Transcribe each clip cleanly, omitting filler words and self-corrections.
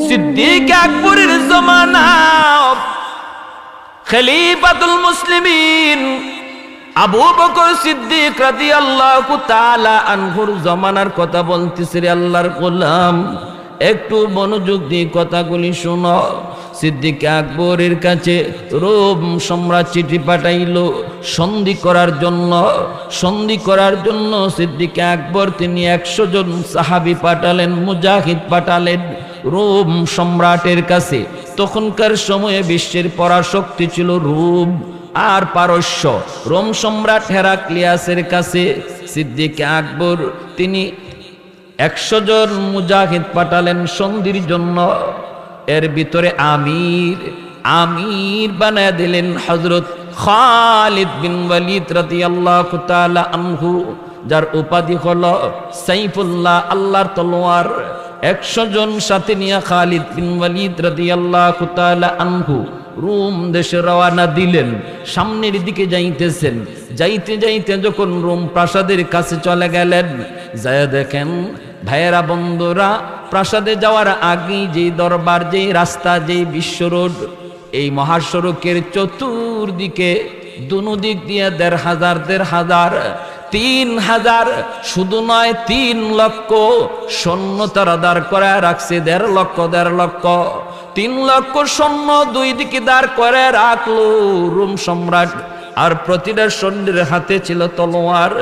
সিদ্দিক আকবরের জমানা খলিফাতুল মুসলিমিন আবু বকর সিদ্দিক রাদিয়াল্লাহু তাআলা আনহুর জমানার কথা বলতেছে। রে আল্লাহর গোলাম, একটু মনোযোগ দিয়ে কথাগুলি শোনো। সিদ্দিক আকবরের কাছে রোম সম্রাট চিঠি পাঠাইল সন্ধি করার জন্য সিদ্দিক আকবর তিনি 100 জন সাহাবী পাঠালেন, মুজাহিদ পাঠালেন রোম সম্রাটের কাছে। তখনকার সময়ে বিশ্বের পরাশক্তি ছিল রোম আর পারস্য। রোম সম্রাট হেরাক্লিয়াসের কাছে সিদ্দিক আকবর তিনি 100 জন মুজাহিদ পাঠালেন সন্ধির জন্য। এর ভিতরে আমির বানায় দিলেন হযরত খালিদ বিন ওয়ালিদ রাদিয়াল্লাহু তাআলা আনহু, যার উপাধি হলো সাইফুল্লাহ, আল্লাহর তলোয়ার। 100 জন সাথে নিয়ে খালিদ বিন ওয়ালিদ রাদিয়াল্লাহু তাআলা আনহু রোম দেশে রওনা দিলেন। সামনের দিকে যাইতেছেন, যাইতে যাইতে যখন রোম প্রাসাদের কাছে চলে গেলেন, যায় দেখেন ভাইয়েরা বন্ধুরা, প্রাসাদে যাওয়ার আগে যে দরবার, যে রাস্তা, যে বিশ্ব রোড, এই মহাসড়কের চতুর্দিকে দুদিক দিয়ে 1,500 3,000 শুধু নয় 3 লক্ষ সৈন্য তারা দাঁড় করে রাখছে। 1.5 লক্ষ 3 লক্ষ সৈন্য দুই দিকে দাঁড় করে রাখলো রোম সম্রাট। আর প্রতিটা সৈন্যের হাতে ছিল তলোয়ার।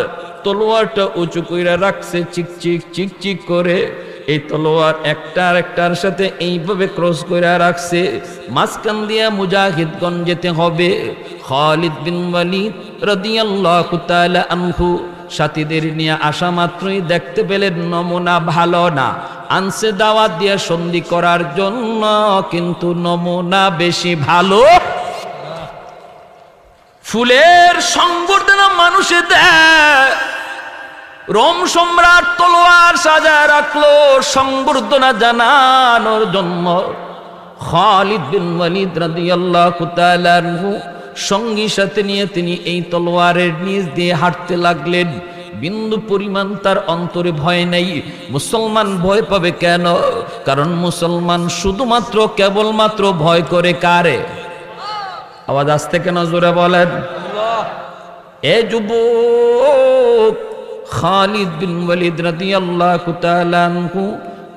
তলোয়ারটা উঁচু করে রাখছে চিকচিক চিকচিক করে। এই তলোয়ার একটার সাথে এইভাবে ক্রস করে রাখছে। মাঝখান দিয়া মুজাহিদগণ যেতে হবে। খালিদ বিন ওয়ালিদ রাদিয়াল্লাহু তাআলা আনহু সাথীদের নিয়ে আসা মাত্রই দেখতে পেলেন নমুনা ভালো না। আনছে দাওয়াত দিয়ে সন্ধি করার জন্য, কিন্তু নমুনা বেশি ভালো। ফুলের সংবর্ধনা মানুষে দেয়, রোম সম্রাট তলোয়ার সাজায় রাখলো সংবর্ধনা জানানোর জন্য। খালিদ বিন ওয়ালিদ রাদিয়াল্লাহু তাআলা আনহু সঙ্গী সাথে নিয়ে তিনি এই তলোয়ারের নিচ দিয়ে হাঁটতে লাগলেন। বিন্দু পরিমাণ তার অন্তরে ভয় নেই। মুসলমান ভয় পাবে কেন? কারণ মুসলমান শুধুমাত্র কেবলমাত্র ভয় করে কারে? আওয়াজ আসতে কেন জোরে বলেন। এ যুবক, খালিদ বিন ওয়ালিদ রাদিয়াল্লাহু তাআলা আনহু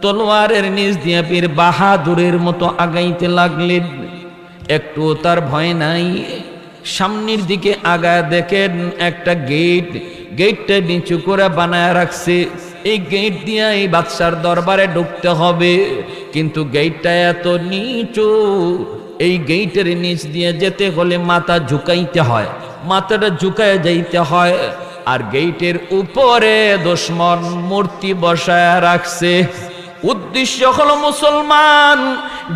তলোয়ারের নিচ দিয়ে বীর বাহাদুরের মতো আগাইতে লাগলেন। একটু তার ভয় নাই। সামনের দিকে আগায় দেখেন একটা গেটটা নিচু করে বানায় রাখছে। এই গেট দিয়ে এই বাদশার দরবারে ঢুকতে হবে, কিন্তু গেটটা এত নিচু, এই গেটের নিচ দিয়ে যেতে হলে মাথা ঝুঁকাইতে হয়, মাথাটা ঝুঁকায় যাইতে হয়। আর গেটের উপরে দুশমন মূর্তি বসায় রাখছে। উদ্দেশ্য হলো মুসলমান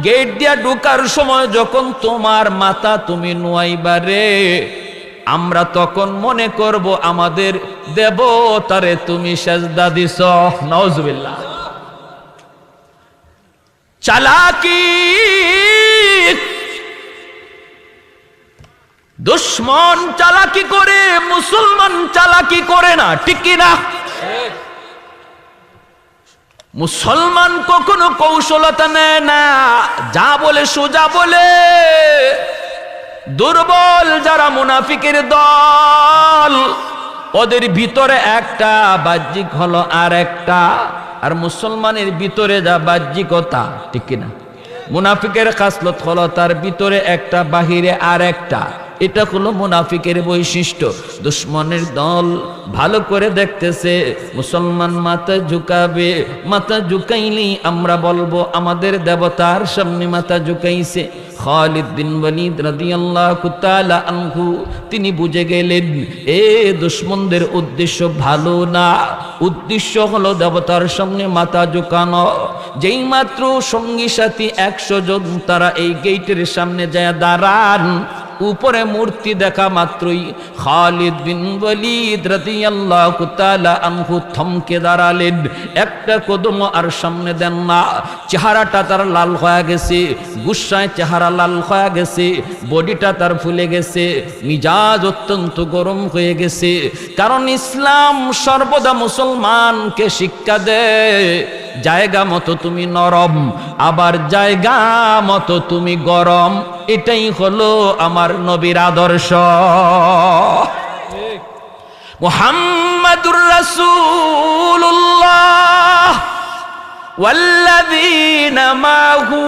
গেট দিয়া ঢোকার সময় যখন তোমার মাথা তুমি নোয়াইবারে, আমরা তখন মনে করব আমাদের দেবতারে তুমি সেজদা দিছ। নাউজুবিল্লাহ। চালাকি দুশমন চালাকি করে, মুসলমান চালাকি করে না, ঠিক কি না? মুসলমান কখনো কৌশলতা নেয় না, যা বলে সোজা বলে। দুর্বল যারা মুনাফিকের দল, ওদের ভিতরে একটা, বাহ্যিক হলো আর একটা। আর মুসলমানের ভিতরে যা বাহ্যিকতা, ঠিক কিনা? মুনাফিকের খাসলত হলো তার ভিতরে একটা, বাহিরে আর একটা। এটা হলো মুনাফিকের বৈশিষ্ট্য। দুশমনের দল ভালো করে দেখতেছে, মুসলমান মাথা ঝুঁকাবে, মাথা ঝুঁকাইলেই আমরা বলবো আমাদের দেবতার সামনে মাথা ঝুঁকাইছে। খালিদ বিন ওয়ালিদ রাদিয়াল্লাহু তাআলা আনহু তিনি বুঝে গেলেন এ দুশমনদের উদ্দেশ্য ভালো না, উদ্দেশ্য হলো দেবতার সামনে মাথা ঝুঁকানো। যেই মাত্র সঙ্গী সাথী 100 জন তারা এই গেটের সামনে যায় দাঁড়ান, উপরে মূর্তি দেখা মাত্রই খালিদ বিন ওয়ালিদ রাদিয়াল্লাহু তাআলা আনহু থমকে দাঁড়ালেন। একটা কদম আর সামনে দেন না। চেহারাটা তার লাল হয়ে গেছে, গুসায় চেহারা লাল হয়ে গেছে, বডিটা তার ফুলে গেছে, মিজাজ অত্যন্ত গরম হয়ে গেছে। কারণ ইসলাম সর্বদা মুসলমানকে শিক্ষা দেয় জায়গা মতো তুমি নরম, আবার জায়গা মতো তুমি গরম। এটাই হলো আমার নবীর আদর্শ। মুহাম্মাদুর রাসূলুল্লাহ ওয়াল্লাযীনা মাহু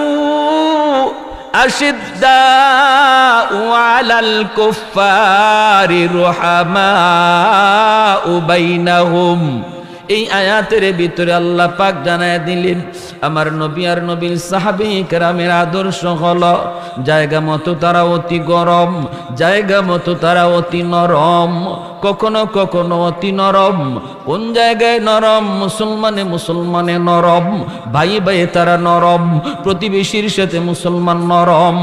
আশিদ্দাউ আলাল কুফফারি রুহামাউ বাইনাহুম। এই আয়াতের ভিতরে আল্লাহ পাক জানায় দিলেন আমার নবী আর নবীর সাহাবী কেরামের আদর্শ হলো জায়গা মতো তারা অতি গরম, জায়গা মতো তারা অতি নরম, কখনো কখনো অতি নরম। কোন জায়গায় নরম? মুসলমানে মুসলমানে নরম, ভাই ভাই তারা নরম, প্রতিবেশীর সাথে মুসলমান নরম।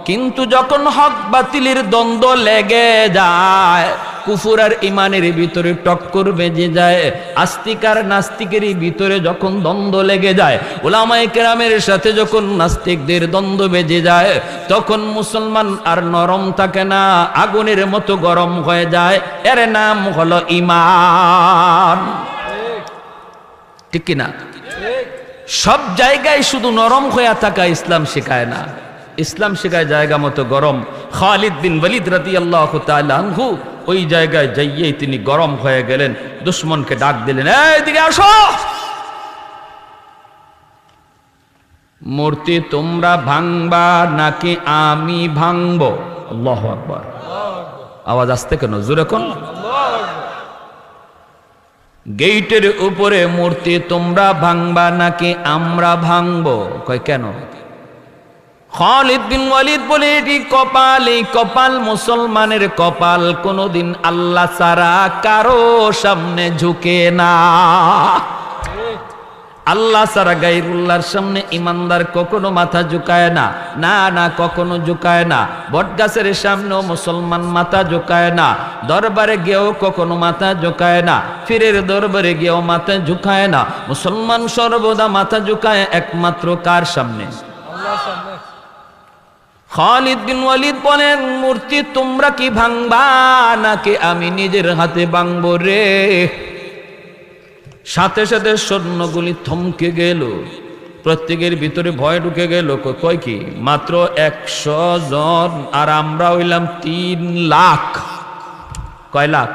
কিন্তু যখন হক বাতিলের দ্বন্দ্ব লেগে যায়, কুফর আর ইমানের ভিতরে টক্কর বেজে যায়, আস্তিক আর নাস্তিকের ভিতরে যখন দ্বন্দ্ব লেগে যায়, উলামায়ে কেরামের সাথে যখন নাস্তিকদের দ্বন্দ্ব বেজে যায়, তখন মুসলমান আর নরম থাকে না, আগুনের মতো গরম হয়ে যায়। এর নাম হলো ঈমান। ঠিক কিনা? সব জায়গায় শুধু নরম হয়ে থাকা ইসলাম শেখায় না, ইসলাম শেখায় জায়গা মতো গরম। খালিদ বিন ওয়ালিদ রাদিয়াল্লাহু তাআলা আনহু ওই জায়গায় যাইয়েই তিনি গরম হয়ে গেলেন, দুশমনকে ডাক দিলেন, এইদিকে আসো, মূর্তি তোমরা ভাঙবা নাকি আমি ভাঙবো? আল্লাহু আকবার। আওয়াজ আসতে কেন? জোরে কোন। গেটের উপরে মূর্তি তোমরা ভাঙবা নাকি আমরা ভাঙবো? কয় কেন? খালিদ বিন ওয়ালিদ বলে এটি কপাল, এই কপাল মুসলমানের কপাল কোনোদিন আল্লাহ ছাড়া কারো সামনে ঝুঁকে না। আল্লাহ ছাড়া গায়রুল্লাহর সামনে ইমানদার কখনো মাথা ঝুঁকায় না, না না কখনো ঝুঁকায় না। বটগাছের সামনেও মুসলমান মাথা ঝুঁকায় না, দরবারে গিয়েও কখনো মাথা ঝুঁকায় না, পীরের দরবারে গিয়েও মাথা ঝুঁকায় না। মুসলমান সর্বদা মাথা ঝুঁকায় একমাত্র কার সামনে? আল্লাহর সামনে। খালিদ বিন ওয়ালিদ বলেন, মূর্তি তোমরা কি ভাঙবা নাকি আমি নিজের হাতে ভাঙবো রে? সাথে সাথে সৈন্যগুলি থমকে গেল, প্রত্যেকের ভিতরে ভয় ঢুকে গেল। কয় কি? মাত্র 100 জন, আর আমরা হইলাম 3 লাখ। কয় লাখ?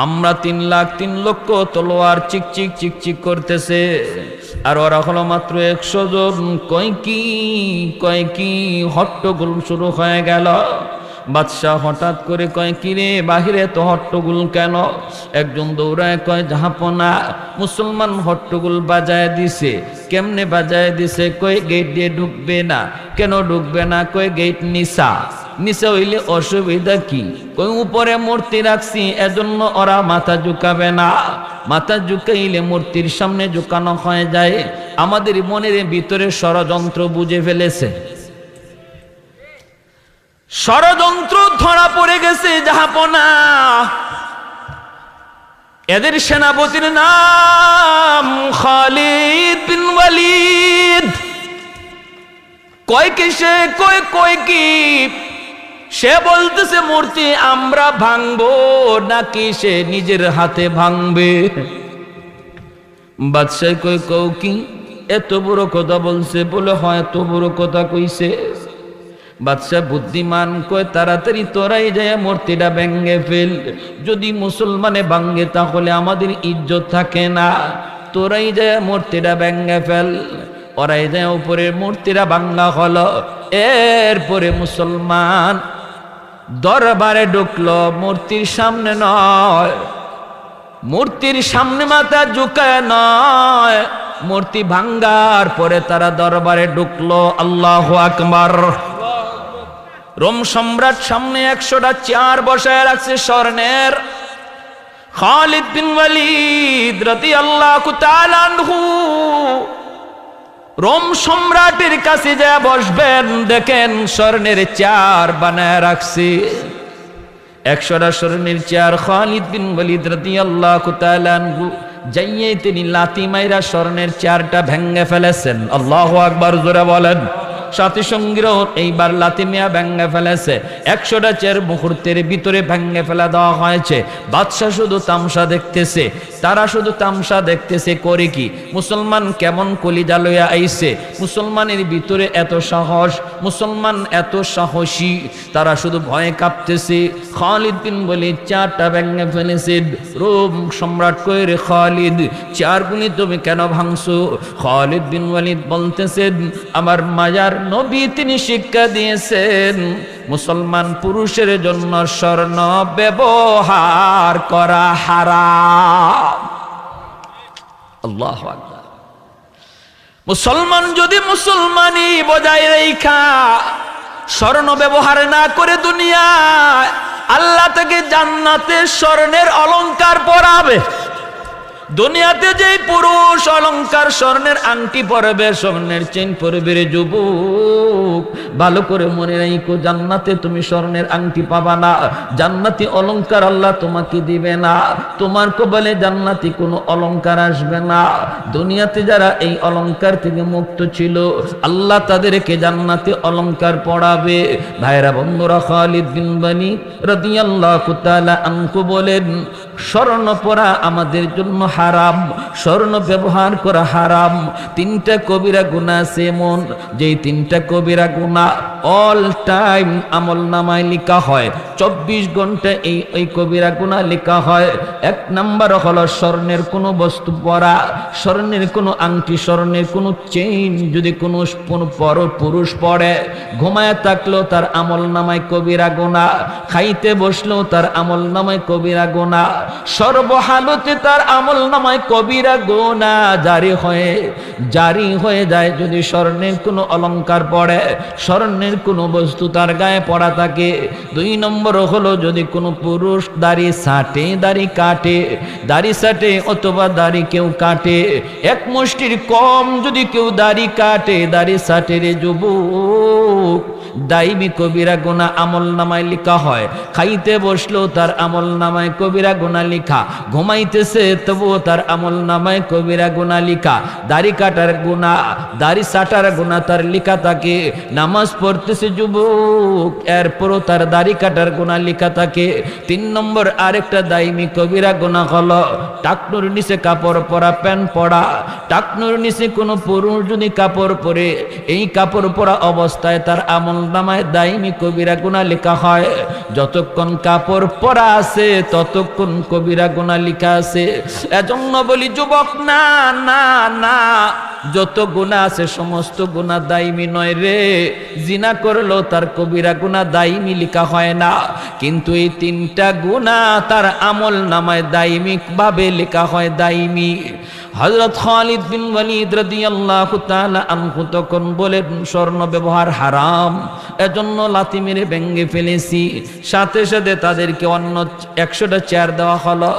আমরা 3 লাখ, 3 লক্ষ তলোয়ার চিকচিক চিকচিক করতেছে, আর ওরা হলো মাত্র 100 জন। কয় কি? হট্টগোল শুরু হয়ে গেল। বাদশাহ হঠাৎ করে কয়, কি রে বাহিরে তো হট্টগোল কেন? একজন দৌড়ায় কয়, জাহাপনা মুসলমান হট্টগোল বাজায় দিছে। কেমনে বাজায় দিছে? কয় গেট দিয়ে ঢুকবে না। কেন ঢুকবে না? কয় গেট নিচা, নিচে হইলে অসুবিধা কি? কই উপরে মূর্তি রাখছি এজন্য ওরা মাথা ঝুঁকাবে না, মাথা ঝুঁকাইলে মূর্তির সামনে ঝুঁকানো হয়ে যায়। আমাদের মনের ভিতরে ষড়যন্ত্র বুঝে ফেলেছে, ষড়যন্ত্র ধরা পড়ে গেছে জাহাপনা। এদের সেনাপতির নাম খালিদ বিন ওয়ালিদ। কয় কি সে? কয় কি? সে বলতেছে মূর্তি আমরা ভাঙবো নাকি সে নিজের হাতে ভাঙবে? বাদশাহ কয়, কও কি? এত বড় কথা বলছে? বলে হয় এত বড় কথা কইছে। বাদশাহ বুদ্ধিমান, কয় তাড়াতাড়ি তোরাই যায় মূর্তিটা ভেঙে ফেল। যদি মুসলমানে ভাঙে তাহলে আমাদের ইজ্জত থাকে না, তোরাই যায় মূর্তিটা ভেঙে ফেল। ওরাই যায় উপরের মূর্তিটা ভাঙা হলো। এরপরে মুসলমান দরবারে ঢুকলো, মূর্তির সামনে নয়, মূর্তির সামনে মাথা ঝুঁকায় নয়, মূর্তি ভাঙ্গার পরে তারা দরবারে ঢুকলো। আল্লাহু আকবার। রোম সম্রাট সামনে 100টা চেয়ার বসায় রাখছে স্বর্ণের। খালিদ বিন ওয়ালিদ রাদিয়াল্লাহু তাআলা আনহু রোম সম্রাটের কাছে যা বসবেন, দেখেন স্বর্ণের চেয়ার বানায় রাখছে। 100টা স্বর্ণের চেয়ার। খালিদ বিন ওয়ালিদ রাদিয়াল্লাহু তাআলা আনহু যাইয়ে তিনি লাথি মাইরা স্বর্ণের চেয়ারটা ভেঙে ফেলেছেন। আল্লাহু আকবার জোরে বলেন। সাথী সঙ্গীরাও এইবার লাথি মিয়া ভেঙে ফেলেছে। 100টা চেয়ার মুহূর্তের ভিতরে ভেঙে ফেলা দেওয়া হয়েছে। বাদশাহ শুধু তামসা দেখতেছে, তারা শুধু তামসা দেখতেছে। করে কি, মুসলমান কেমন কলিজা লইয়া আইছে, মুসলমানের ভিতরে এত সাহস, মুসলমান এত সাহসী, তারা শুধু ভয়ে কাঁপতেছে। খালিদ বিন ওয়ালিদ চারটা ভেঙে ফেলেছে। রোম সম্রাট কই রে খালিদ, চারগুলি তুমি কেন ভাঙছো? খালিদ বিন ওয়ালিদ বলতেছেন, আমার মায়ার নবী তিনি শিক্ষা দিয়েছেন মুসলমান পুরুষের জন্য স্বর্ণ ব্যবহার করা হারাম। আল্লাহু আকবার। মুসলমান যদি মুসলমানি বজায় রেখা স্বর্ণ ব্যবহার না করে দুনিয়ায়, আল্লাহ তাকে জান্নাতে স্বর্ণের অলংকার পরাবে। দুনিয়াতে যেই পুরুষ অলংকার স্বর্ণের আংটি পরবে, স্বর্ণের চেন পরবে রে যুবক, ভালো করে মনে রাখো, জান্নাতে তুমি স্বর্ণের আংটি পাবা না, জান্নাতি অলংকার আল্লাহ তোমাকে দিবে না, তোমার কপালে জান্নাতি কোনো অলংকার আসবে না। দুনিয়াতে যারা এই অলংকার থেকে মুক্ত ছিল, আল্লাহ তাদেরকে জান্নাতি অলংকার পড়াবে। ভাইরা বন্ধুরা, খালিদ বিন ওয়ালিদ রাদিয়াল্লাহু তাআলা আনহু বলেন, স্বর্ণ পরা আমাদের জন্য হারাম, স্বর্ণ ব্যবহার করা হারাম। 3টা কবিরা গুনাহ আছে এমন, যেই 3টা কবিরা গুনাহ অল টাইম আমল নামায় লেখা হয়, 24 ঘন্টা এই কবিরা গুনাহ লেখা হয়। 1 নাম্বার হলো স্বর্ণের কোনো বস্তু পরা, স্বর্ণের কোনো আংটি, স্বর্ণের কোনো চেইন যদি কোনো পুরুষ পরে, ঘুমায় থাকলেও তার আমল নামায় কবিরা গুনাহ, খাইতে বসলেও তার আমল নামায় কবিরা গুনাহ, সর্বহালতে তার আমল নামায় কবিরা গুনাহ জারি হয়ে যায় যদি স্বর্ণের কোনো অলংকার পড়ে, স্বর্ণের কোনো বস্তু তার গায়ে পড়া থাকে। 2 নম্বর হলো যদি কোনো পুরুষ দাড়ি ছাটে, দাড়ি কাটে, দাড়ি ছাটে অথবা দাড়ি কেউ কাটে, 1 মুষ্টির কম যদি কেউ দাড়ি কাটে, দাড়ি ছাটে রে যুবক, দাইমি কবিরা গুনাহ আমল নামায় লেখা হয়। খাইতে বসলেও তার আমল নামায় কবিরা গুনাহ লেখা, ঘুমাইতেছে তবুও তার আমল নামায় কবিরা গুনাহ লেখা, দাড়ি কাটার গুনাহ, দাড়ি ছাটার গুনাহ তার লেখা থাকে, নামাজ পড়তেছে যুবক এরপরও তার দাড়ি কাটার গুনাহ লেখা থাকে। 3 নম্বর আরেকটা দাইমি কবিরা গুনাহ হলো টাকনুর নিচে কাপড় পরা, প্যান্ট পরা। টাকনুর নিচে কোনো পুরুষ যদি কাপড় পরে, এই কাপড় পরা অবস্থায় তার আমল নামায় দাইমি কবিরা গুনাহ লেখা হয়। যতক্ষণ কাপড় পরা আছে ততক্ষণ কবিরা গুনাহ লেখা আছে। এজন্য বলি যুবক, না না না, যত গুনাহ আছে সমস্ত গুনাহ দাইমি নয় রে। জিনা করলেও তার কবিরা গুনাহ দাইমি লেখা হয় না, কিন্তু এই 3টা গুনাহ তার আমল নামায় দাইমি ভাবে লেখা হয়, দাইমি। হযরত খালিদ বিন ওয়ালিদ রাদিয়াল্লাহু তাআলা আনহু তখন বলেন, স্বর্ণ ব্যবহার হারাম, এজন্য লাথি মেরে ভেঙে ফেলেছি। সাথে সাথে তাদেরকে অন্য 100টা চেয়ার দেওয়া হলো।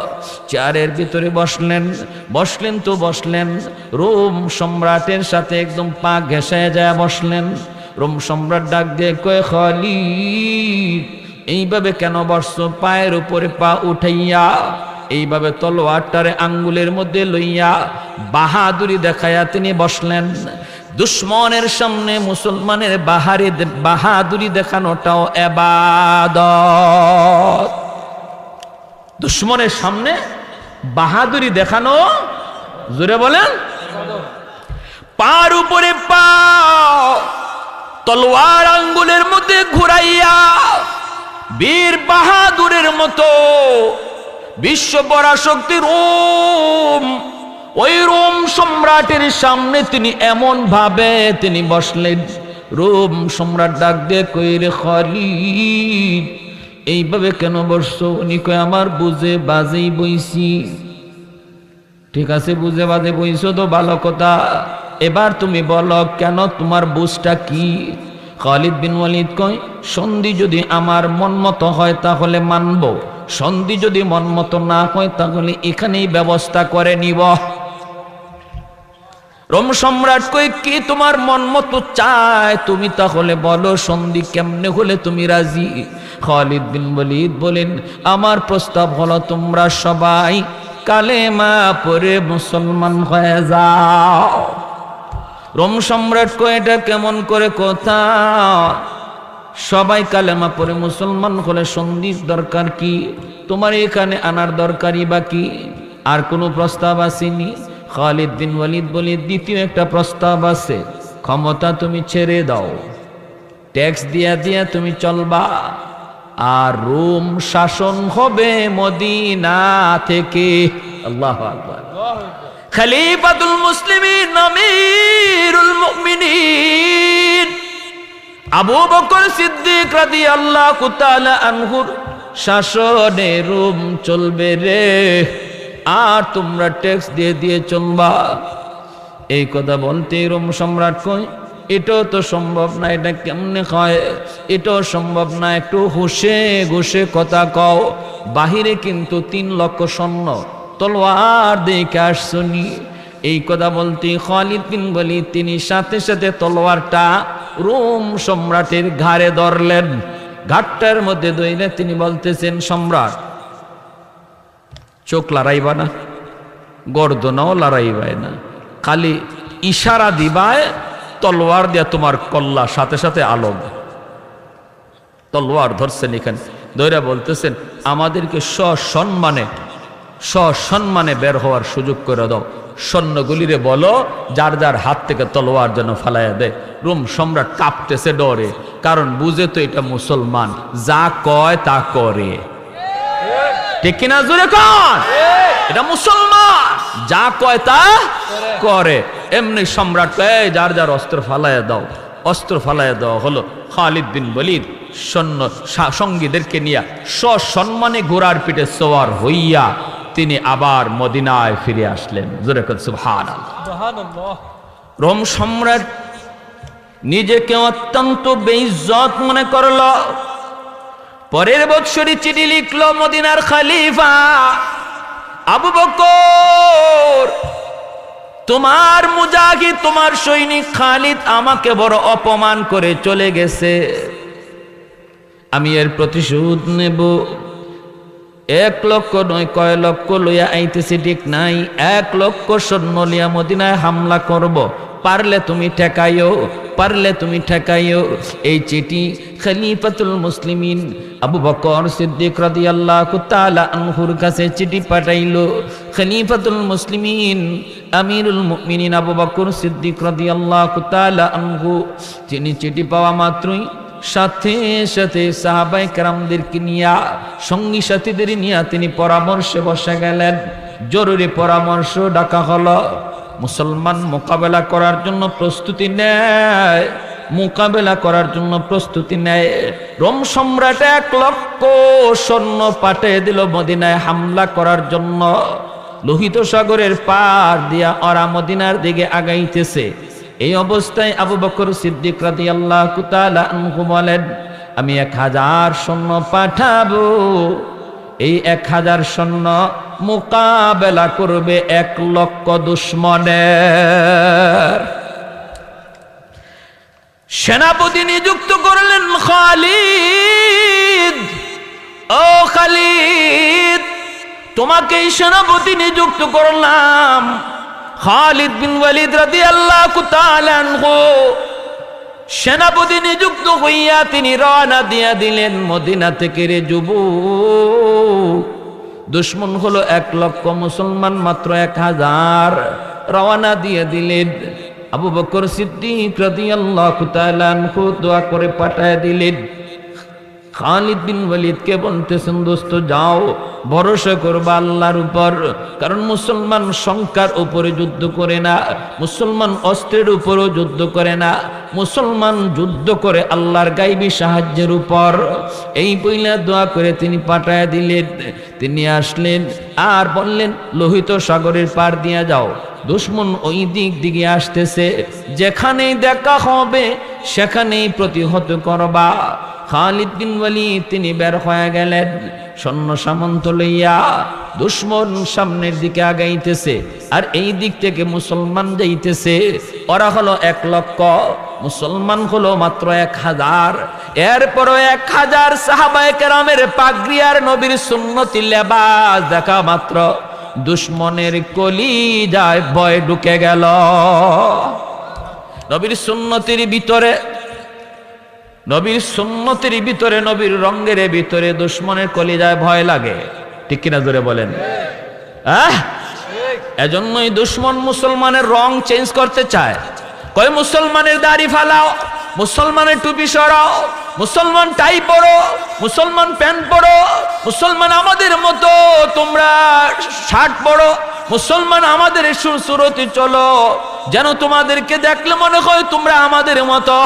চেয়ারের ভিতরে বসলেন তো বসলেন, রোম সম্রাটের সাথে একদম পা ঘেঁষায় যায় বসলেন। রোম সম্রাট ডাক দিয়ে কয়, খালিদ এইভাবে কেন বসছো? পায়ের উপরে পা উঠাইয়া এইভাবে তলোয়ারটারে আঙ্গুলের মধ্যে লইয়া বাহাদুরি দেখাইয়া তিনি বসলেন। দুশ্মনের সামনে মুসলমানের বাহাদুরি দেখানোটাও ইবাদত। দুশ্মনের সামনে বাহাদুরি দেখানো, জোরে বলেন, পার উপরে পা, তলোয়ার আঙ্গুলের মধ্যে ঘুরাইয়া বীর বাহাদুরের মতো বিশ্ব পরাশক্তি রোম, ওই রোম সম্রাটের সামনে তিনি এমন ভাবে তিনি বসলেন। রোম সম্রাট ডাক দিয়ে কই রে খালিদ এইভাবে কেন বসছো? উনি কয়, আমার বুঝে বাজেই বইছি। ঠিক আছে, বুঝে বাজে বইছো তো ভালো কথা, এবার তুমি বলো কেন, তোমার বুঝটা কি? খালিদ বিন ওয়ালিদ কয়, সন্ধি যদি আমার মন মতো হয় তাহলে মানব, সন্ধি যদি মন মতো না হয় তাহলে এখানেই ব্যবস্থা করে নিব। রোম সম্রাট কই, কি তোমার মন মতো চায় তুমি তাহলে বলো, সন্ধি কেমনে হলে তুমি রাজি? খালিদ বিন ওয়ালিদ বলেন, আমার প্রস্তাব হলো তোমরা সবাই কালেমা পড়ে মুসলমান হয়ে যাও। রোম সম্রাট কয় এটা কেমন করে কথা, সবাই কালেমা পড়ে মুসলমান হলে সন্ধির দরকার কি, তোমার এখানে আনার দরকারই বা কি, আর কোনো প্রস্তাব আসেনি? খালিদ বিন ওয়ালিদ বলে দ্বিতীয় একটা প্রস্তাব আছে, ক্ষমতা তুমি ছেড়ে দাও, ট্যাক্স দিয়া দিয়া তুমি চলবা, আর রোম শাসন হবে মদিনা থেকে। আল্লাহু আকবার। খলিফাতুল মুসলিমিন আমিরুল মুমিনিন আবু বকর সিদ্দিক রাদিয়াল্লাহু তাআলা আনহুর শাসনে রোম চলবে রে, আর তোমরা ট্যাক্স দিয়ে দিয়ে চলবা। এই কথা বলতে রোম সম্রাট কয় এটাও তো সম্ভব না, এটা কেমনে হয়, এটাও সম্ভব না, একটু হুশে ঘুষে কথা কও। বাহিরে কিন্তু 3 লক্ষ সৈন্য তলোয়ার দেখে আসছনি। এই কথা বলতে খালিদ বিন ওয়ালিদ তিনি সাথে সাথে তলোয়ারটা রোম সম্রাটের ঘাড়ে ধরলেন। ঘাটটার মধ্যে ধরে তিনি বলতেছেন, সম্রাট চোখ লড়াইবা না, গর্দনাও লড়াইবাই না, খালি ইশারা দিবায় তলোয়ার দিয়া তোমার কল্লা সাথে সাথে আলম। তলোয়ার ধরছেন এখানে ধরে বলতেছেন, আমাদেরকে সসম্মানে বের হওয়ার সুযোগ করে দাও, সৈন্যগুলিরে বলো যার যার হাত থেকে তলোয়ার যেন ফালাইয়া দেয়। রোম সম্রাট কাঁপতেছে ডরে, কারণ বুঝে তো এটা মুসলমান, যা কয় তা করে, ঠিক কিনা জোরে কন? এটা মুসলমান, যা কয় তা করে। এমনি সম্রাট কয় যার যার অস্ত্র ফালাইয়া দাও। অস্ত্র ফালাইয়া দেওয়া হলো। খালিদ বিন ওয়ালিদ সঙ্গীদেরকে নিয়ে সসম্মানে ঘোড়ার পিঠে সওয়ার হইয়া তিনি আবার মদিনায় ফিরে আসলেন। জোরে কর সুবহানাল্লাহ। রোম সম্রাট নিজেকে অত্যন্ত বেইজ্জত মনে করল। পরের বৎসরই চিঠি লিখলো মদিনার খলিফা আবু বকর, তোমার মুজাহিদ, তোমার সৈনিক খালিদ আমাকে বড় অপমান করে চলে গেছে, আমি এর প্রতিশোধ নেব। 1 লক্ষ নয় কয় লক্ষ লইয়া আইতেছি ঠিক নাই, 1 লক্ষ সৈন্য লইয়া মদিনায় হামলা করব, পারলে তুমি ঠেকাইও, পারলে তুমি ঠেকাইও। এই চিঠি খলিফাতুল মুসলিমিন আবু বকর সিদ্দিক রাদিয়াল্লাহু তাআলা আনহুর কাছে চিঠি পাঠাইলো। খলিফাতুল মুসলিমিন আমিরুল মুমিনিন আবু বকর সিদ্দিক রাদিয়াল্লাহু তাআলা আনহু তিনি চিঠি পাওয়া মাত্রই সাথে সাথে সাহাবায়ে কেরামদেরকে নিয়া, সঙ্গী সাথীদের নিয়ে তিনি পরামর্শে বসে গেলেন। জরুরি পরামর্শ ডাকা হলো। মুসলমান মোকাবেলা করার জন্য প্রস্তুতি নেয়, মোকাবেলা করার জন্য প্রস্তুতি নেয়। রোম সম্রাট 1 লক্ষ সৈন্য পাঠিয়ে দিল মদিনায় হামলা করার জন্য। লোহিত সাগরের পার দিয়া ওরা মদিনার দিকে আগাইতেছে। এই অবস্থায় আবু বকর সিদ্দিক রাদিয়াল্লাহু তাআলা আনহু বলেন, আমি 1000 সৈন্য পাঠাবো, এই 1000 সৈন্য মোকাবেলা করবে 1 লক্ষ দুশমনের। সেনাপতি নিযুক্ত করলেন খালিদ। ও খালিদ, তোমাকে এই সেনাপতি নিযুক্ত করলাম। খালিদ বিন ওয়ালিদ রাদিয়াল্লাহু তাআলা আনহু সেনাপতি নিযুক্ত হইয়া তিনি রওনা দিয়া দিলেন মদিনা থেকে। রে যুবক, দুশমন হলো 1 লক্ষ, মুসলমান মাত্র 1000। রওনা দিয়ে দিলেন। আবু বকর সিদ্দিক রাদিয়াল্লাহু তাআলা আনহু দোয়া করে পাঠায় দিলেন। খালিদ বিন ওয়ালিদকে বলতেছেন, দোস্ত যাও, ভরসা করবা আল্লাহর উপর, কারণ মুসলমান সংখ্যার উপরে যুদ্ধ করে না, মুসলমান অস্ত্রের উপরও যুদ্ধ করে না, মুসলমান যুদ্ধ করে আল্লাহর গায়বী সাহায্যের উপর। এই বইলা দোয়া করে তিনি পাঠায় দিলেন। তিনি আসলেন আর বললেন, লোহিত সাগরের পার দিয়া যাও, দুশমন ওই দিক দিকে আসতেছে, যেখানেই দেখা হবে সেখানেই প্রতিহত করবা। খালিদ বিন ওয়ালিদ তিনি বের হয়ে গেলেন সৈন্য সামন্ত লইয়া। দুশমন সামনের দিকে আগাইতেছে আর এই দিক থেকে মুসলমান যাইতেছে। ওরা হলো 1 লক্ষ, মুসলমান হলো মাত্র 1000। এরপরও 1000 সাহাবায়ে কেরামের পাগড়ি আর নবীর সুন্নতি লেবাস দেখা মাত্র দুশমনের কলিজায় ভয় ঢুকে গেল। নবীর সুন্নতের ভিতরে, নবীর সুন্নতের ভিতরে, নবীর রঙের ভিতরে দুশ্মনের কলিজায় ভয় লাগে। ঠিক কিনা জোরে বলেন? এজন্যই দুশ্মন মুসলমানের রং চেঞ্জ করতে চায়। কয় মুসলমানের দাড়ি ফালাও, মুসলমানের টুপি সরাও, মুসলমান টাই পরো, মুসলমান প্যান্ট পরো, মুসলমান আমাদের মতো তোমরা শার্ট পরো, মুসলমান আমাদের সুরতে চলো, যেন তোমাদেরকে দেখলে মনে হয় তোমরা আমাদের মতো।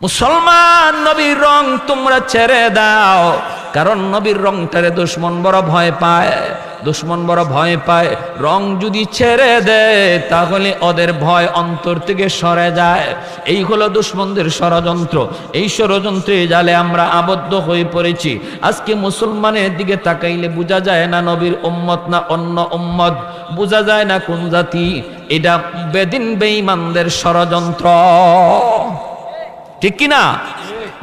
মুসলমান নবীর রং তোমরা ছেড়ে দাও, কারণ নবীর রংটারে দুশ্মন বড় ভয় পায়, দুশ্মন বড় ভয় পায়। রং যদি ছেড়ে দেয় তাহলে ওদের ভয় অন্তর থেকে সরে যায়। এই হলো দুশ্মনদের ষড়যন্ত্র। এই ষড়যন্ত্রে জালে আমরা আবদ্ধ হয়ে পড়েছি। আজকে মুসলমানের দিকে তাকাইলে বোঝা যায় না নবীর উম্মত না অন্য উম্মত, বোঝা যায় না কোন জাতি। এটা বেদিন বেঈমানদের ষড়যন্ত্র। ঠিক কিনা?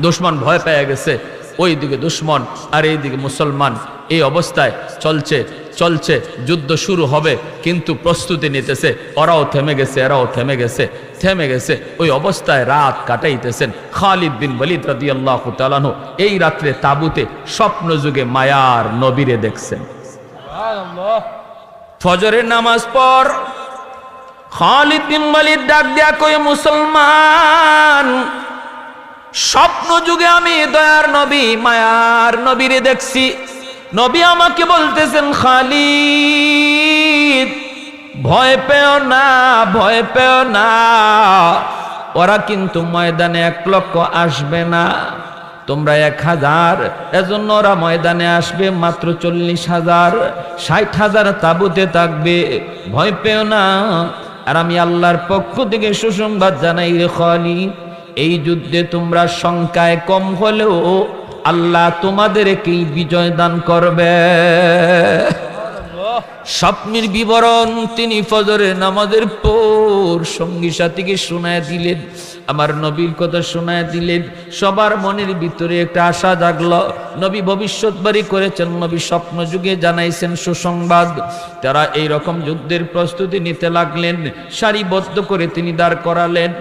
দুশ্মন ভয় পেয়ে গেছে, ওই দিকে দুশ্মন আর এইদিকে মুসলমান। এই অবস্থায় চলছে চলছে, যুদ্ধ শুরু হবে, কিন্তু প্রস্তুতি নিতেছে। ওরাও থেমে গেছে, এরাও থেমে গেছে, থেমে গেছে। ওই অবস্থায় রাত কাটাইতেছেন খালিদ বিন ওয়ালিদ রাদিয়াল্লাহু তাআলা আনহু। এই রাত্রে তাবুতে স্বপ্ন যুগে মায়ার নবীরে দেখছেন। সুবহানাল্লাহ। ফজরের নামাজ পর খালিদ বিন ওয়ালিদ ডাক দেয়া কয়, মুসলমান, স্বপ্ন যুগে আমি দয়ার নবী মায়ার নবীরে দেখছি। নবী আমাকে বলতেছেন, খালিদ ভয় পেও না, ভয় পেও না, ওরা কিন্তু ময়দানে 1 লক্ষ আসবে না, তোমরা 1000, এজন্য ওরা ময়দানে আসবে মাত্র 40,000, 60,000 তাবুতে থাকবে, ভয় পেও না। আর আমি আল্লাহর পক্ষ থেকে সুসংবাদ জানাই রে খালিদ, এই যুদ্ধে তোমরা সংখ্যায় কম হলেও আল্লাহ তোমাদেরকেই বিজয় দান করবে। স্বপ্নের বিবরণ তিনি ফজরের নামাজের পর সঙ্গী সাথীকে শোনায় দিলেন, আমার নবীর কথা শোনায় দিলেন। সবার মনের ভিতরে একটা আশা জাগলো। নবী ভবিষ্যৎবাণী করেছেন, নবী স্বপ্ন যুগে জানাইছেন সুসংবাদ। তারা এই রকম যুদ্ধের প্রস্তুতি নিতে লাগলেন। সারিবদ্ধ করে তিনি দাঁড় করালেন,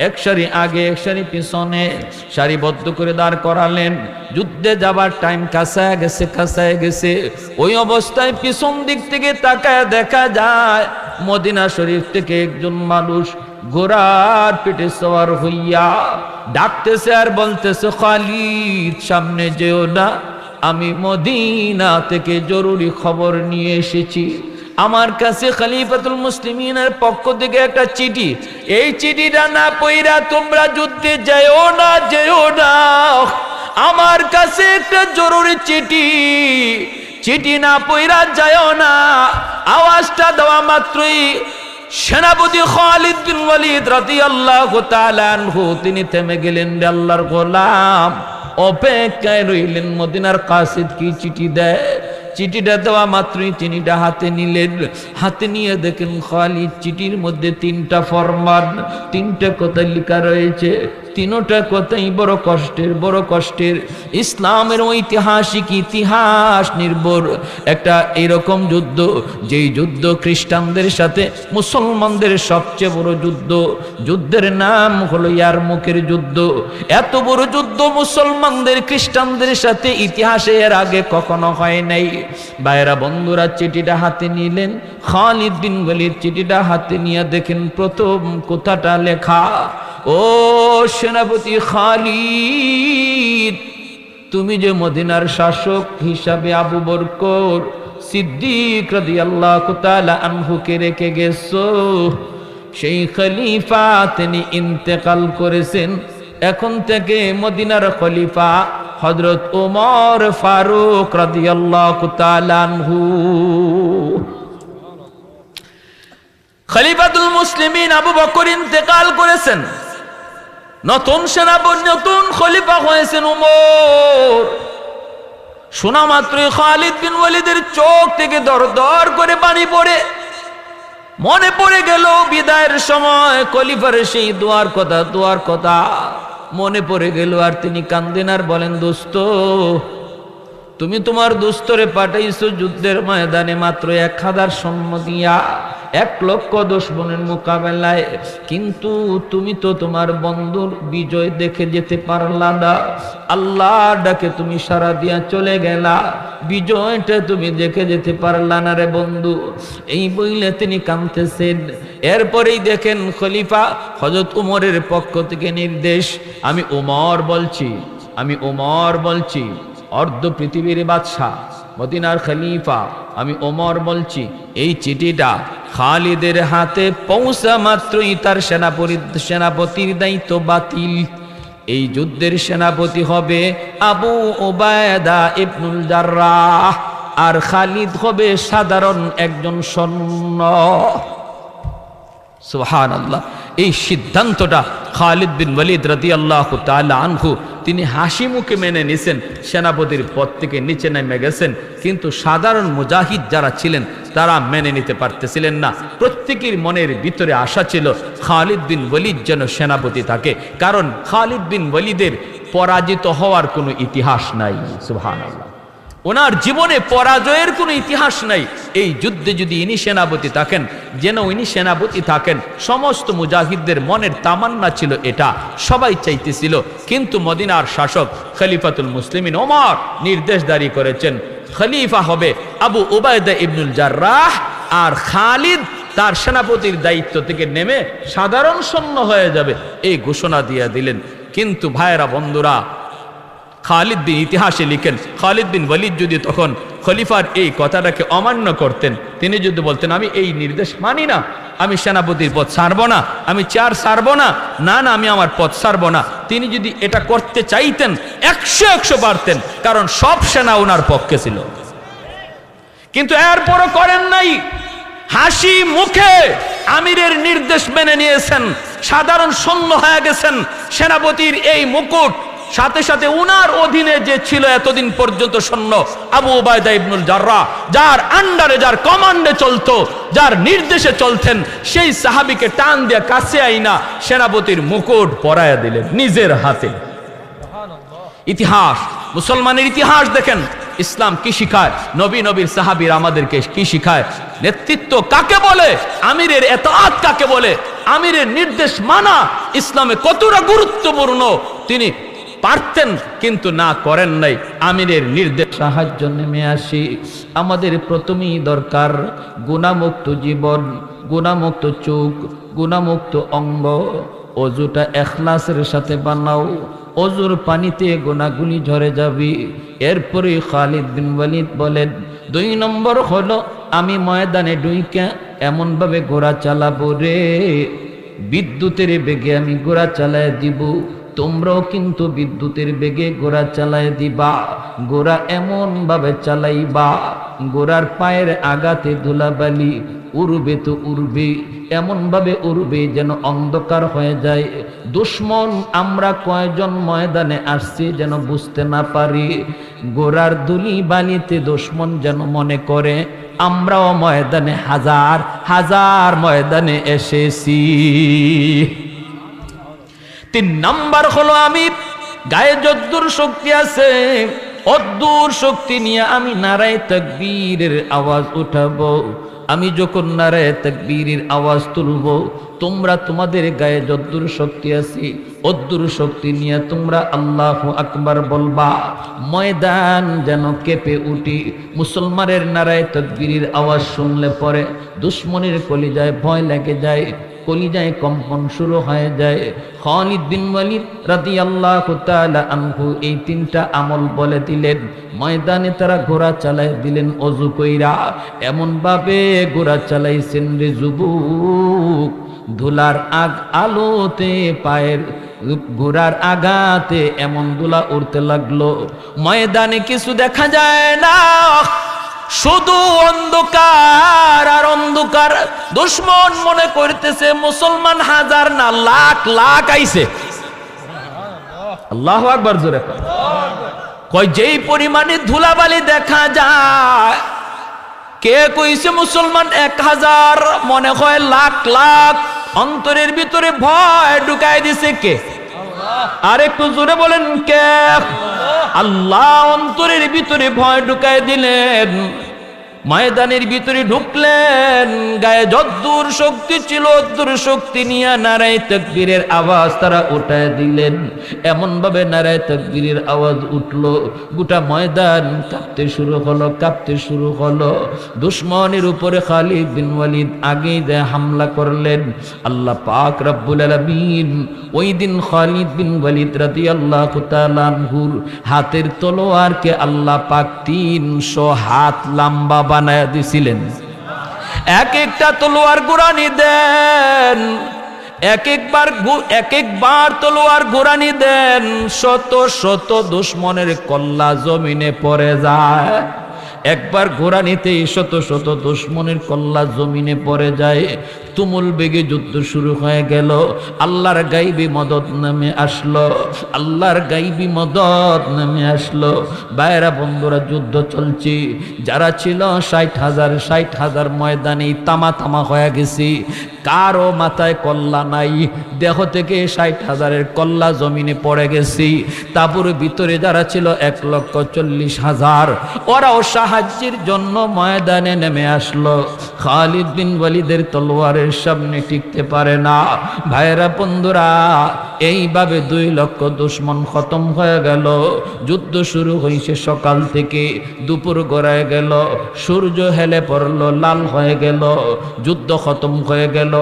1 সারি আগে 1 সারি পিছনে, সারিবদ্ধ করে দাঁড় করালেন। যুদ্ধে যাবার টাইম কাছায় গেছে, কাছায় গেছে। ওই অবস্থায় পিছন দিক থেকে তাকায় দেখা যায় মদিনা শরীফ থেকে একজন মানুষ ঘোড়ার পিঠে সওয়ার হইয়া ডাকতেছে আর বলতেছে, খালিদ সামনে যেও না, আমি মদিনা থেকে জরুরি খবর নিয়ে এসেছি। আমার কাছে খলিফাতুল মুসলিমিনের পক্ষ থেকে একটা চিঠি, এই চিঠিটা না পইরা তোমরা যুদ্ধে যেও না, যেও না। আমার কাছে একটা জরুরি চিঠি, চিঠি না পইরা যাও না। আওয়াজটা দেওয়া মাত্রই সেনাপতি খালিদ বিন ওয়ালিদ রাদিয়াল্লাহু তাআলা আনহু তিনি থেমে গেলেন। আল্লাহর গোলাম অপেক্ষায় রইলেন মদিনার কাসিদ কি চিঠি দেয়। চিঠিটা দেওয়া মাত্রই চিঠিটা হাতে নিলেন। হাতে নিয়ে দেখেন খালিদ চিঠির মধ্যে 3টা ফরমান, 3টা কথা লেখা রয়েছে। 3টা কথাই বড় কষ্টের, বড় কষ্টের। ইসলামের ঐতিহাসিক ইতিহাস নির্ভর একটা এরকম যুদ্ধ, যেই যুদ্ধ খ্রিস্টানদের সাথে মুসলমানদের সবচেয়ে বড় যুদ্ধ। যুদ্ধের নাম হলো ইয়ারমুকের যুদ্ধ। এত বড় যুদ্ধ মুসলমানদের খ্রিস্টানদের সাথে ইতিহাসে এর আগে কখনো হয় নাই। ভাইরা বন্ধুরা, চিঠিটা হাতে নিলেন। খালিদ বিন ওয়ালিদ চিঠিটা হাতে নিয়ে দেখেন প্রথম কথাটা লেখা, ও সেনাপতি খালিদ, তুমি যে মদিনার শাসক হিসাবে আবু বকর সিদ্দিক রাদিয়াল্লাহু তাআলা আনহুকে রেখে গেছো, সেই খলিফা তিনি ইন্তেকাল করেছেন। এখন থেকে মদিনার খলিফা হযরত ওমর ফারুক রাদিয়াল্লাহু তাআলা আনহু। খলিফাতুল মুসলিমিন আবু বকর ইন্তেকাল করেছেন। নতুন সেনাপতি, নতুন খলিফা হয়েছেন ওমর। শোনা মাত্রই খালিদ বিন ওয়ালিদের চোখ থেকে দর দর করে পানি পড়ে। মনে পড়ে গেল বিদায়ের সময় খলিফার সেই দোয়ার কথা, দোয়ার কথা মনে পড়ে গেল। আর তিনি কান্দেন আর বলেন, দোস্ত তুমি তোমার দুস্তরে পাঠাইছো যুদ্ধের ময়দানে মাত্র 1000 সৈন্য দিয়া 1,00,000 দুশমনের মোকাবেলায়, কিন্তু তুমি তো তোমার বন্ধুর বিজয় দেখে যেতে পারলা না। আল্লাহ ডাকে তুমি সারা দিয়া চলে গেলা, বিজয়টা তুমি দেখে যেতে পারলা না রে বন্ধু। এই বইলে তিনি কাঁদতেছেন। এরপরেই দেখেন খলিফা হযরত উমরের পক্ষ থেকে নির্দেশ, আমি ওমর বলছি, অর্ধ পৃথিবীর বাদশাহ, মদিনার খলিফা, আমি ওমর বলছি, এই চিঠিটা খালিদের হাতে পৌঁছা মাত্রই তার সেনাপতির দায়িত্ব বাতিল। এই যুদ্ধের সেনাপতি হবে আবু উবায়দা ইবনুল জাররাহ, আর খালিদ হবে সাধারণ একজন সৈন্য। সুবহানাল্লাহ। এই সিদ্ধান্তটা খালিদ বিন ওয়ালিদ রাদিয়াল্লাহু তাআলা আনহু তিনি হাসি মুখে মেনে নিয়েছেন, সেনাপতির পদ থেকে নিচে নেমে গেছেন। কিন্তু সাধারণ মুজাহিদ যারা ছিলেন তারা মেনে নিতে পারতেছিলেন না। প্রত্যেকের মনের ভিতরে আশা ছিল খালিদ বিন ওয়ালিদ যেন সেনাপতি থাকে, কারণ খালিদ বিন ওয়ালিদের পরাজিত হওয়ার কোনো ইতিহাস নাই। সুবহানাল্লাহ। ওনার জীবনে পরাজয়ের কোনো ইতিহাস নাই। এই যুদ্ধে যদি ইনি সেনাপতি থাকেন, যেন ইনি সেনাপতি থাকেন। সমস্ত মুজাহিদদের মনের তামান্না ছিল এটা, সবাই চাইতেছিল। কিন্তু মদিনার শাসক খলিফাতুল মুসলিমিন ওমর নির্দেশ জারি করেছেন, খলিফা হবে আবু উবায়দা ইবনুল জাররাহ, আর খালিদ তার সেনাপতির দায়িত্ব থেকে নেমে সাধারণ সৈন্য হয়ে যাবে, এই ঘোষণা দিয়ে দিলেন। কিন্তু ভাইয়েরা, বন্ধুরা, খালিদ বিন ইতিহাসে লিখেন, খালিদ বিন ওয়ালিদ যদি তখন খলিফার এই কথাটাকে অমান্য করতেন, তিনি যদি বলতেন আমি এই নির্দেশ মানি না, আমি সেনাপতির পদ ছাড়বো না, আমি চেয়ার ছাড়বো না, না আমি আমার পদ ছাড়বো না, তিনি যদি এটা করতে চাইতেন 100 পারতেন, কারণ সব সেনা ওনার পক্ষে ছিল। কিন্তু এরপরও করেন নাই, হাসি মুখে আমিরের নির্দেশ মেনে নিয়েছেন, সাধারণ সৈন্য হয়ে গেছেন। সেনাপতির এই মুকুট, সাথে সাথে উনার অধীনে যে ছিল এতদিন পর্যন্ত সৈন্য আবু উবায়দা ইবনুল জাররাহ, যার আন্ডারে, যার কমান্ডে চলতো, যার নির্দেশে চলতেন, সেই সাহাবীকে টান দিয়ে কাছে আইনা সেনাপতির মুকুট পরায়া দিলেন নিজের হাতে। ইতিহাস, মুসলমানের ইতিহাস দেখেন, ইসলাম কি শিখায়, নবীর সাহাবীর আমাদেরকে কি শিখায়, নেতৃত্ব কাকে বলে, আমিরের এতাআত কাকে বলে, আমিরের নির্দেশ মানা ইসলামে কতটা গুরুত্বপূর্ণ তিনি পারতেন, কিন্তু না করেন নাই। আমিরের নির্দেশ সাহায্য নেমে আসি। আমাদের প্রথমেই দরকার গুনাহমুক্ত জীবন, গুনাহমুক্ত চোখ, গুনাহমুক্ত অঙ্গ। অজুটা ইখলাসের সাথে বানাও, অজুর পানিতে গুনাহগুলি ঝরে যাবে। এরপরে খালিদ বিন ওয়ালিদ বলেন, 2 নম্বর হলো আমি ময়দানে ডুইকা এমন ভাবে ঘোড়া চালাবো রে, বিদ্যুতের বেগে আমি ঘোড়া চালায় দিব, তোমরাও কিন্তু বিদ্যুতের বেগে ঘোড়া চালায় দিবা। ঘোড়া এমন ভাবে চালাইবা, ঘোড়ার পায়ের আগাতে ধুলাবালি উড়বে তো উড়বে, এমন ভাবে উড়বে যেন অন্ধকার হয়ে যায়। দুশ্মন আমরা কয়জন ময়দানে আসছি যেন বুঝতে না পারি। ঘোড়ার ধুলি বালিতে দুশ্মন যেন মনে করে আমরাও ময়দানে হাজার হাজার ময়দানে এসেছি। 3 নাম্বার হলো আমি গায়ে যদ্দুর শক্তি আছে অদ্দুর শক্তি নিয়ে আমি নারায়ে তাকবীরের আওয়াজ উঠাবো। আমি যখন নারায়ে তাকবীরের আওয়াজ তুলবো, তোমরা তোমাদের গায়ে যদ্দুর শক্তি আছে অদ্দুর শক্তি নিয়ে তোমরা আল্লাহু আকবার বলবা। ময়দান যেন কেঁপে উঠি। মুসলমানের নারায়ে তাকবীরের আওয়াজ শুনলে পরে দুশ্মনের কলিজায় ভয় লেগে যায়, কলিজায় কম্পন শুরু হয়ে যায়। খালিদ বিন ওয়ালিদ রাদিয়াল্লাহু তাআলা আনহু এই 3টা আমল বলে দিলেন। ময়দানে তারা ঘোড়া চালায় দিলেন অজু কইরা, এমন ভাবে ঘোড়া চালাইছেন রে যুবক, ধুলার আলোতে পায়ের ঘোড়ার আঘাতে এমন ধুলা উড়তে লাগলো, ময়দানে কিছু দেখা যায় না, শুধু অন্ধকার আর অন্ধকার। দুশ্মন মনে করতেছে মুসলমান হাজার না লাখ লাখ আইছে। আল্লাহু আকবার জোরে কয়, যেই পরিমাণে ধুলাবালি দেখা যায়, কে কইছে মুসলমান 1000, মনে হয় লাখ লাখ। অন্তরের ভিতরে ভয় ঢুকাই দিছে কে? আর একটু জোরে বলেন কে? আল্লাহ অন্তরের ভিতরে ভয় ঢুকায় দিলেন। ময়দানের ভিতরে ঢুকলেন, গায়ে যদ্দূর শক্তি ছিল অদ্দূর শক্তি নিয়ে নারায়ে তাকবীরের আওয়াজ তারা উঠায় দিলেন। এমন ভাবে নারায়ে তাকবীরের আওয়াজ উঠলো, গোটা ময়দান কাঁপতে শুরু হলো, কাঁপতে শুরু হলো। দুশমনের উপরে খালিদ বিন ওয়ালিদ আগে দিয়ে হামলা করলেন। আল্লাহ পাক রব্বুল আলামিন ওই দিন খালিদ বিন ওয়ালিদ রাদিয়াল্লাহু তাআলা আনহুর হাতের তলোয়ারকে আল্লাহ পাক 300 হাত লম্বা বানায় দিছিলেন। এক একটা তলোয়ার গোরানি দেন, এক একবার তলোয়ার গোরানি দেন, শত শত দুশমনের কল্লা জমিনে পড়ে যায়। একবার গোরানিতেই শত শত দুশমনের কল্লা জমিনে পড়ে যায়। তুমুল বেগে যুদ্ধ শুরু হয়ে গেল। আল্লাহর গাইবী মদদ নামে আসলো, আল্লাহর গাইবী মদদ নামে আসলো। বাইরা বন্ধুরা, যুদ্ধ চলছে। যারা ছিল 60,000 ময়দানে তামা তামা হয়ে গেছি। কারো মাথায় কল্লা নাই, দেহ থেকে 60,000-এর কল্লা জমিনে পড়ে গেছি। তাবুর ভিতরে যারা ছিল 1,40,000, ওরাও সাহায্যের জন্য ময়দানে নেমে আসলো। খালিদ বিন ওয়ালিদের তলোয়ারের সামনে টিকতে পারে না। ভাইরা বন্ধুরা, এইভাবে 2 লক্ষ দুশমন খতম হয়ে গেল। যুদ্ধ শুরু হয়েছে সকাল থেকে, দুপুর গড়ায় গেল, সূর্য হেলে পড়লো, লাল হয়ে গেল, যুদ্ধ খতম হয়ে গেল।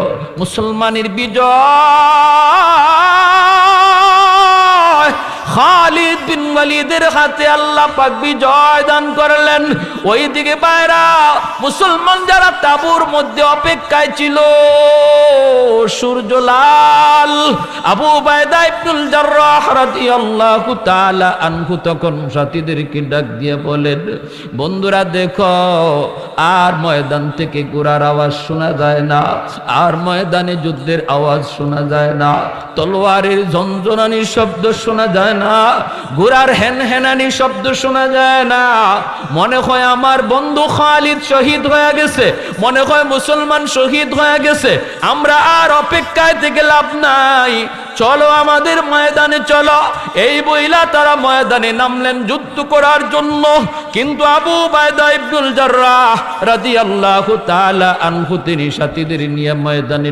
মুসলমানের বিজয়। খালিদ বিন ওয়ালিদের হাতে আল্লাহ পাক বিজয় দান করলেন। ওইদিকে বাইরা মুসলমান যারা তাবুর মধ্যে অপেক্ষায় ছিল, সূর্য লাল। আবু উবাইদা ইবনুল জাররাহ রাদিয়াল্লাহু তাআলা আনহু তখন সাথীদেরকে ডাক দিয়ে বলেন, বন্ধুরা দেখো, আর ময়দান থেকে ঘোড়ার আওয়াজ শোনা যায় না, আর ময়দানে যুদ্ধের আওয়াজ শোনা যায় না, তলোয়ারের ঝনঝনানির শব্দ শোনা যায় না, ঘোড়ার হেনহেনানি শব্দ শোনা যায় না। মনে হয় আমার বন্ধু খালিদ শহীদ হয়ে গেছে, মনে হয় মুসলমান শহীদ হয়ে গেছে। আমরা আর অপেক্ষায় থেকে লাভ নাই, চলো আমাদের ময়দানে চলো। এই বইলা তারা ময়দানে নামলেন যুদ্ধ করার জন্য। কিন্তু আবু উবাইদা ইবনুল জাররাহ রাদিয়াল্লাহু তাআলা আনহু তিনি সাথীদের নিয়ে ময়দানে